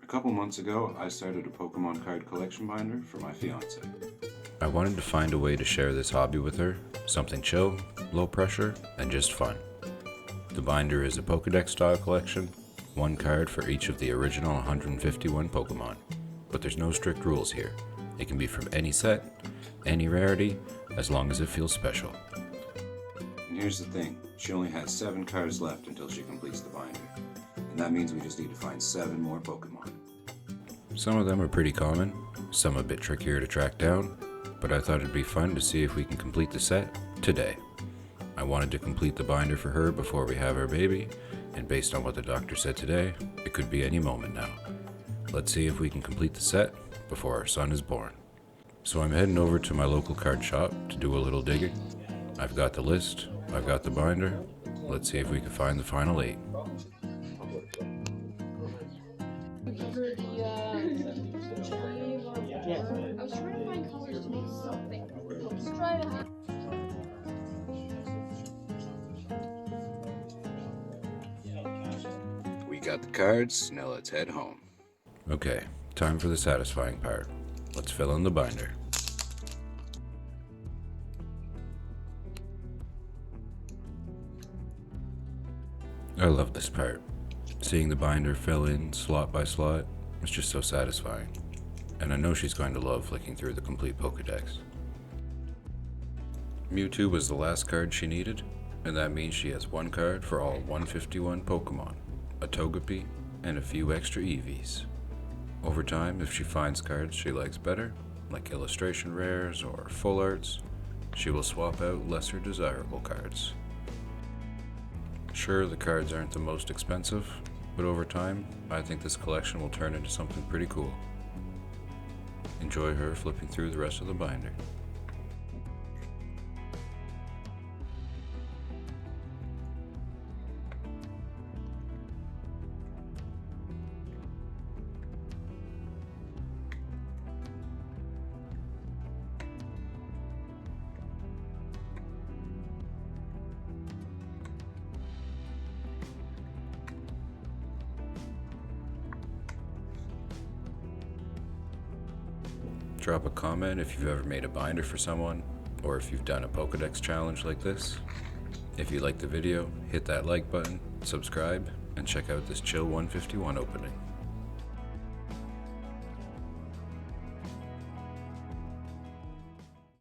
A couple months ago, I started a Pokemon card collection binder for my fiancee. I wanted to find a way to share this hobby with her, something chill, low pressure, and just fun. The binder is a Pokedex-style collection, one card for each of the original 151 Pokemon. But there's no strict rules here. It can be from any set, any rarity, as long as it feels special. And here's the thing, she only has 7 cards left until she completes the binder. And that means we just need to find 7 more Pokemon. Some of them are pretty common, some a bit trickier to track down, but I thought it'd be fun to see if we can complete the set today. I wanted to complete the binder for her before we have our baby, and based on what the doctor said today, it could be any moment now. Let's see if we can complete the set before our son is born. So I'm heading over to my local card shop to do a little digging. I've got the list, I've got the binder. Let's see if we can find the final 8. I was trying to find colors to make something. Let's try to have. We got the cards, now let's head home. Okay, time for the satisfying part. Let's fill in the binder. I love this part. Seeing the binder fill in slot by slot is just so satisfying. And I know she's going to love flicking through the complete Pokedex. Mewtwo was the last card she needed, and that means she has one card for all 151 Pokemon, a Togepi, and a few extra EVs. Over time, if she finds cards she likes better, like illustration rares or full arts, she will swap out lesser desirable cards. Sure, the cards aren't the most expensive, but over time, I think this collection will turn into something pretty cool. Enjoy her flipping through the rest of the binder. Drop a comment if you've ever made a binder for someone, or if you've done a Pokedex challenge like this. If you liked the video, hit that like button, subscribe, and check out this chill 151 opening.